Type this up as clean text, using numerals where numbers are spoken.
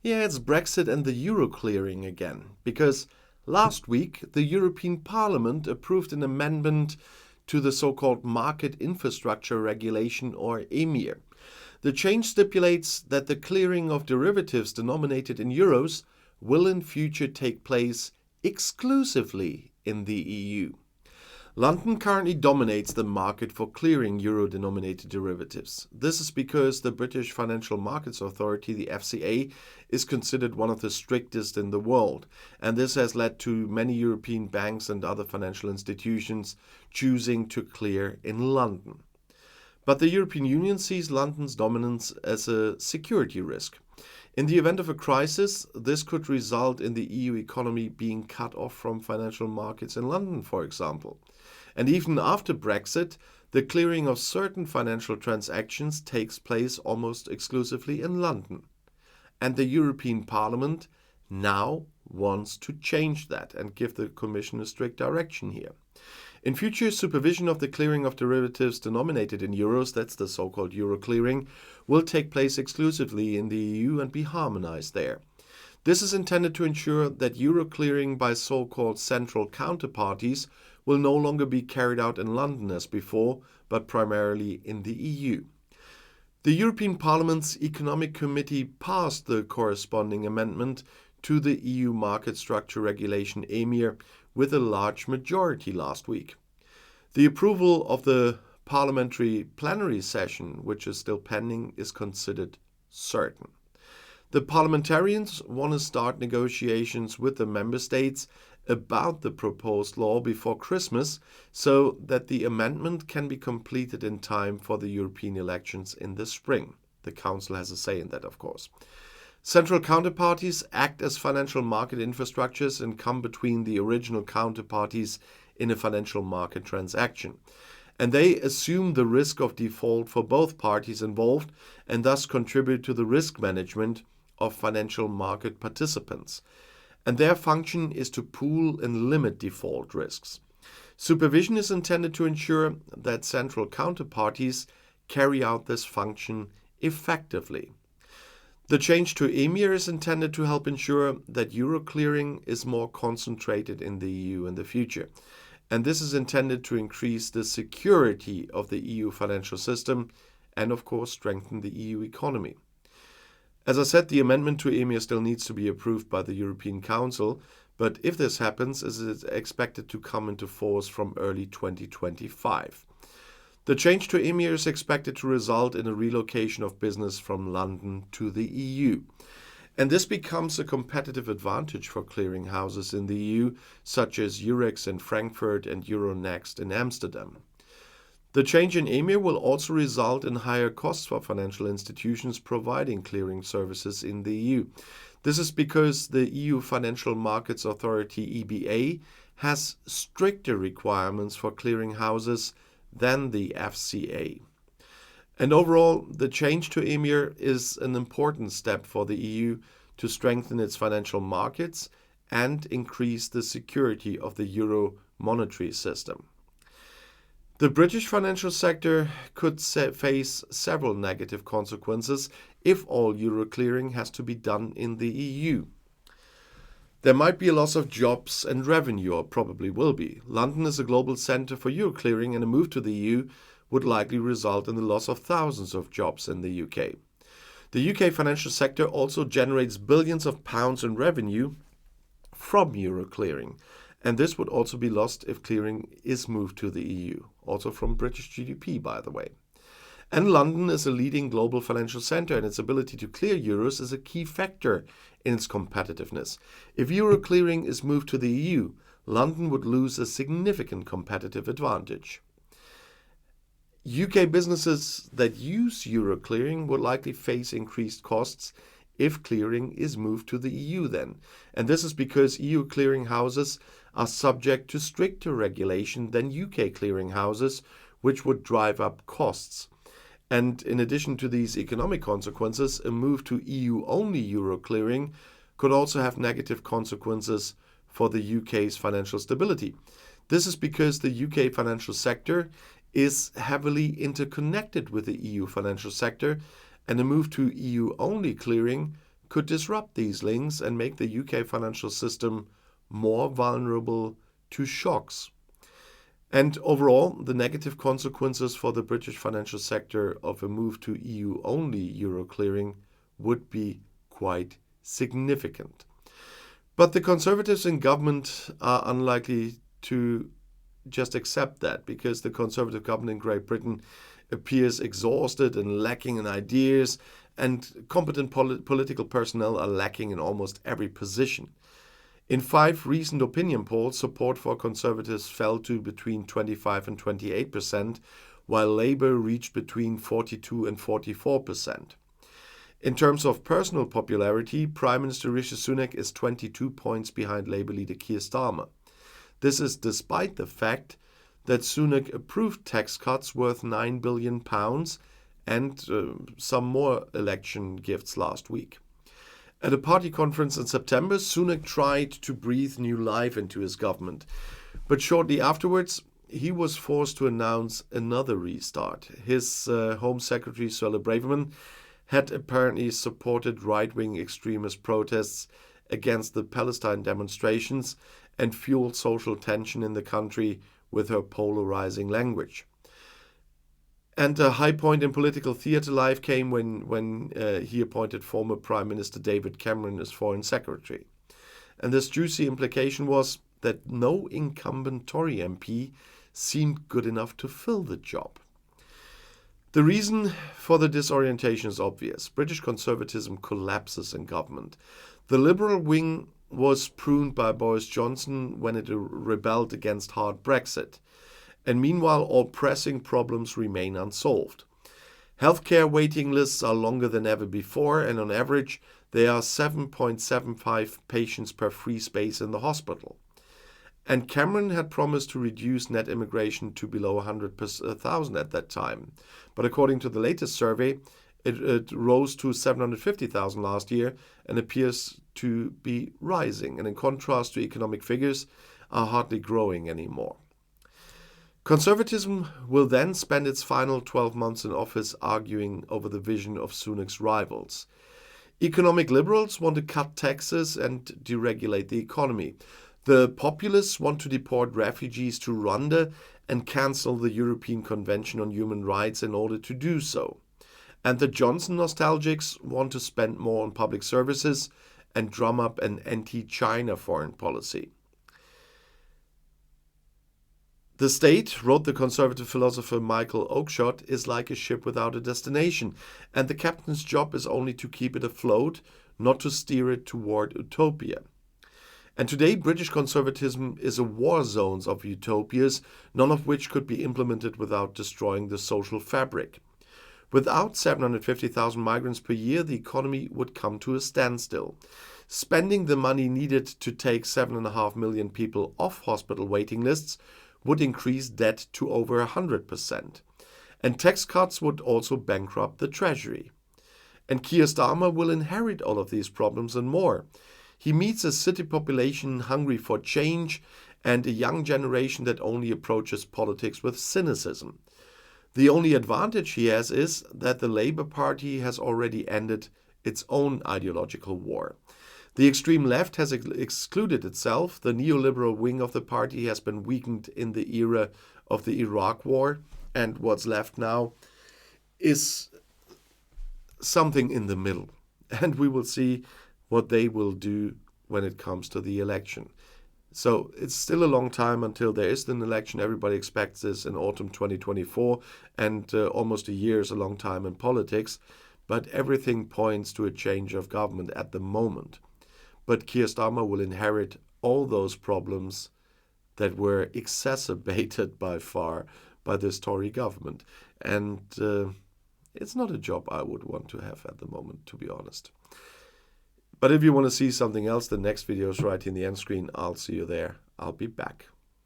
Yeah, it's Brexit and the euro clearing again, because last week the European Parliament approved an amendment to the so-called Market Infrastructure Regulation, or EMIR. The change stipulates that the clearing of derivatives denominated in euros will in future take place exclusively in the EU. London currently dominates the market for clearing euro-denominated derivatives. This is because the British Financial Markets Authority, the FCA, is considered one of the strictest in the world, and this has led to many European banks and other financial institutions choosing to clear in London. But the European Union sees London's dominance as a security risk. In the event of a crisis, this could result in the EU economy being cut off from financial markets in London, for example. And even after Brexit, the clearing of certain financial transactions takes place almost exclusively in London. And the European Parliament now wants to change that and give the Commission a strict direction here. In future, supervision of the clearing of derivatives denominated in euros, that's the so-called euro clearing, will take place exclusively in the EU and be harmonized there. This is intended to ensure that euro clearing by so-called central counterparties will no longer be carried out in London as before, but primarily in the EU. The European Parliament's Economic Committee passed the corresponding amendment to the EU Market Structure Regulation EMIR with a large majority last week. The approval of the parliamentary plenary session, which is still pending, is considered certain. The parliamentarians want to start negotiations with the member states about the proposed law before Christmas so that the amendment can be completed in time for the European elections in the spring. The Council has a say in that, of course. Central counterparties act as financial market infrastructures and come between the original counterparties in a financial market transaction. And they assume the risk of default for both parties involved and thus contribute to the risk management of financial market participants. And their function is to pool and limit default risks. Supervision is intended to ensure that central counterparties carry out this function effectively. The change to EMIR is intended to help ensure that euro clearing is more concentrated in the EU in the future. And this is intended to increase the security of the EU financial system and, of course, strengthen the EU economy. As I said, the amendment to EMIR still needs to be approved by the European Council, but if this happens, it is expected to come into force from early 2025. The change to EMIR is expected to result in a relocation of business from London to the EU. And this becomes a competitive advantage for clearing houses in the EU, such as Eurex in Frankfurt and Euronext in Amsterdam. The change in EMIR will also result in higher costs for financial institutions providing clearing services in the EU. This is because the EU Financial Markets Authority, EBA, has stricter requirements for clearing houses than the FCA. And overall, the change to EMIR is an important step for the EU to strengthen its financial markets and increase the security of the euro monetary system. The British financial sector could face several negative consequences if all euro clearing has to be done in the EU. There might be a loss of jobs and revenue, or probably will be. London is a global center for euro clearing, and a move to the EU would likely result in the loss of thousands of jobs in the UK. The UK financial sector also generates billions of pounds in revenue from euro clearing, and this would also be lost if clearing is moved to the EU, also from British GDP, by the way. And London is a leading global financial center, and its ability to clear euros is a key factor in its competitiveness. If euro clearing is moved to the EU, London would lose a significant competitive advantage. UK businesses that use euro clearing would likely face increased costs if clearing is moved to the EU then. And this is because EU clearing houses are subject to stricter regulation than UK clearing houses, which would drive up costs. And in addition to these economic consequences, a move to EU-only euro clearing could also have negative consequences for the UK's financial stability. This is because the UK financial sector is heavily interconnected with the EU financial sector, and a move to EU-only clearing could disrupt these links and make the UK financial system more vulnerable to shocks. And overall, the negative consequences for the British financial sector of a move to EU-only euro clearing would be quite significant. But the Conservatives in government are unlikely to just accept that, because the Conservative government in Great Britain appears exhausted and lacking in ideas, and competent political personnel are lacking in almost every position. In 5 recent opinion polls, support for Conservatives fell to between 25 and 28%, while Labour reached between 42 and 44%. In terms of personal popularity, Prime Minister Rishi Sunak is 22 points behind Labour leader Keir Starmer. This is despite the fact that Sunak approved tax cuts worth £9 billion and some more election gifts last week. At a party conference in September, Sunak tried to breathe new life into his government. But shortly afterwards, he was forced to announce another restart. His Home Secretary, Suella Braverman, had apparently supported right-wing extremist protests against the Palestine demonstrations and fueled social tension in the country with her polarizing language. And a high point in political theatre life came when he appointed former Prime Minister David Cameron as Foreign Secretary. And this juicy implication was that no incumbent Tory MP seemed good enough to fill the job. The reason for the disorientation is obvious. British conservatism collapses in government. The Liberal wing was pruned by Boris Johnson when it rebelled against hard Brexit. And meanwhile, all pressing problems remain unsolved. Healthcare waiting lists are longer than ever before, and on average, there are 7.75 patients per free space in the hospital. And Cameron had promised to reduce net immigration to below 100,000 at that time. But according to the latest survey, it rose to 750,000 last year and appears to be rising. And in contrast to economic figures, are hardly growing anymore. Conservatism will then spend its final 12 months in office arguing over the vision of Sunak's rivals. Economic liberals want to cut taxes and deregulate the economy. The populists want to deport refugees to Rwanda and cancel the European Convention on Human Rights in order to do so. And the Johnson nostalgics want to spend more on public services and drum up an anti-China foreign policy. The state, wrote the conservative philosopher Michael Oakeshott, is like a ship without a destination, and the captain's job is only to keep it afloat, not to steer it toward utopia. And today, British conservatism is a war zone of utopias, none of which could be implemented without destroying the social fabric. Without 750,000 migrants per year, the economy would come to a standstill. Spending the money needed to take 7.5 million people off hospital waiting lists would increase debt to over 100%. And tax cuts would also bankrupt the Treasury. And Keir Starmer will inherit all of these problems and more. He meets a city population hungry for change and a young generation that only approaches politics with cynicism. The only advantage he has is that the Labour Party has already ended its own ideological war. The extreme left has excluded itself. The neoliberal wing of the party has been weakened in the era of the Iraq War, and what's left now is something in the middle. And we will see what they will do when it comes to the election. So it's still a long time until there is an election. Everybody expects this in autumn 2024, and almost a year is a long time in politics. But everything points to a change of government at the moment. But Keir Starmer will inherit all those problems that were exacerbated by far by this Tory government. And it's not a job I would want to have at the moment, to be honest. But if you want to see something else, the next video is right in the end screen. I'll see you there. I'll be back.